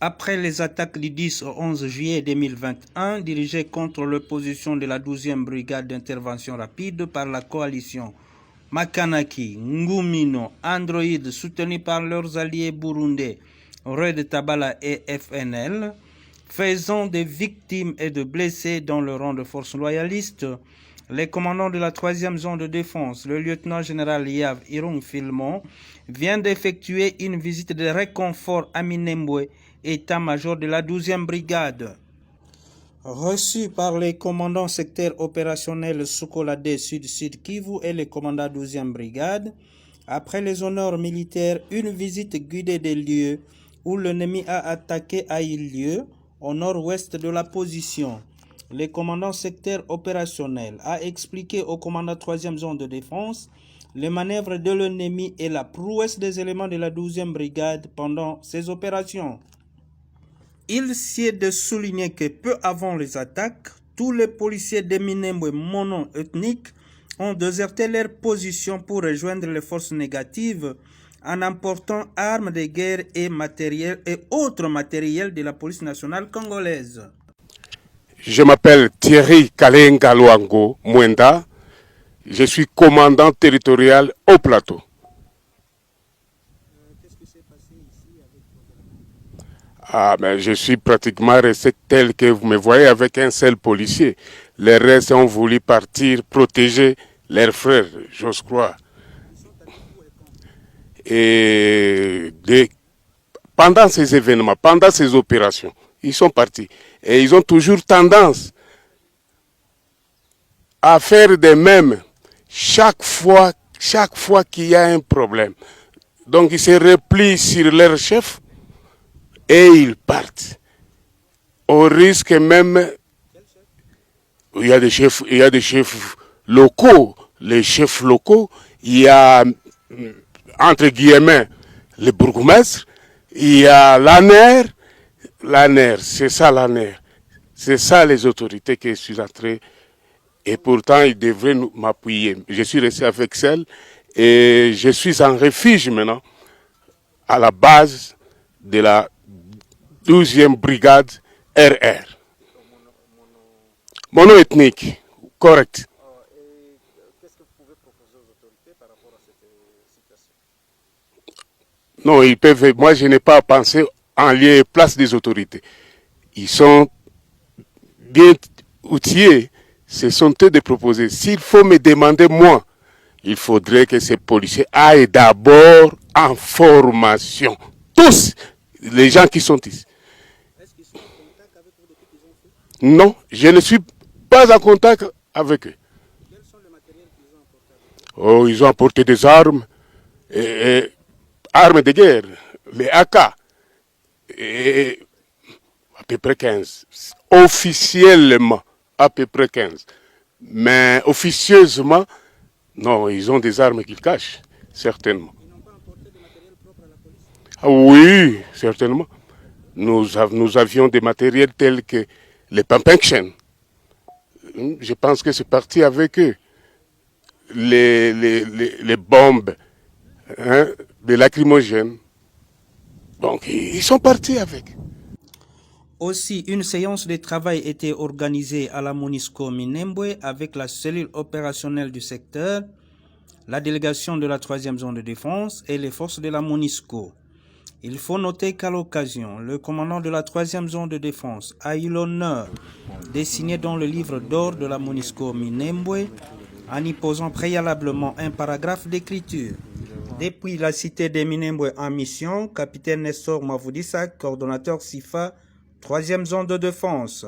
Après les attaques du 10 au 11 juillet 2021 dirigées contre l'opposition de la 12e brigade d'intervention rapide par la coalition Makanaki, Ngumino, Android soutenus par leurs alliés burundais Red Tabala et FNL, faisant des victimes et de blessés dans le rang de forces loyalistes, les commandants de la 3e zone de défense, le lieutenant-général Yav Irung Filmon, vient d'effectuer une visite de réconfort à Minembwe, état-major de la 12e brigade. Reçu par les commandants secteur opérationnel Sokolade Sud-Sud Kivu et les commandants 12e brigade, après les honneurs militaires, une visite guidée des lieux où l'ennemi a attaqué a eu lieu au nord-ouest de la position. Le commandant secteur opérationnel a expliqué au commandant 3e zone de défense les manœuvres de l'ennemi et la prouesse des éléments de la 12e brigade pendant ces opérations. Il sied de souligner que peu avant les attaques, tous les policiers de Minembwe mono-ethniques ont déserté leur position pour rejoindre les forces négatives en emportant armes de guerre et matériel et autres matériels de la police nationale congolaise. Je m'appelle Thierry Kalenga Luango Mwenda. Je suis commandant territorial au plateau. Qu'est-ce qui s'est passé ici avec je suis pratiquement resté tel que vous me voyez avec un seul policier. Les restes ont voulu partir protéger leurs frères, j'ose croire. Pendant ces événements, pendant ces opérations, ils sont partis. Et ils ont toujours tendance à faire de même chaque fois qu'il y a un problème. Donc ils se replient sur leur chef et ils partent. Au risque même, il y a des chefs locaux. Les chefs locaux, il y a entre guillemets les bourgmestres, il y a l'ANER, c'est ça l'ANER. C'est ça les autorités que je suis entré. Et pourtant, ils devraient m'appuyer. Je suis resté avec celle et je suis en refuge maintenant à la base de la 12e brigade RR. Mono-ethnique, correct. Qu'est-ce que vous pouvez proposer aux autorités par rapport à cette situation? Non, ils peuvent. Moi, je n'ai pas pensé en lieu et place des autorités. Ils sont bien outillés. Ce sont eux de proposer. S'il faut me demander, moi, il faudrait que ces policiers aillent d'abord en formation. Tous les gens qui sont ici. Est-ce qu'ils sont en contact avec vous depuis qu'ils ont fait? Non, je ne suis pas en contact avec eux. Quels sont les matériels qu'ils ont apportés avec eux? Oh, ils ont apporté des armes, armes de guerre, les AK, et à peu près 15. Officiellement, à peu près 15. Mais officieusement, non, ils ont des armes qu'ils cachent, certainement. Ils n'ont pas apporté de matériel propre à la police? Ah oui, certainement. Nous avions des matériels tels que les pump-action. Je pense que c'est parti avec eux. Les bombes, hein, des lacrymogènes. Donc, ils sont partis avec. Aussi, une séance de travail était organisée à la MONUSCO Minembwe avec la cellule opérationnelle du secteur, la délégation de la 3e zone de défense et les forces de la MONUSCO. Il faut noter qu'à l'occasion, le commandant de la 3e zone de défense a eu l'honneur de signer dans le livre d'or de la MONUSCO Minembwe en y posant préalablement un paragraphe d'écriture. Depuis la cité de Minembwe en mission, capitaine Nestor Mavudisa, coordonnateur SIFA, 3e zone de défense.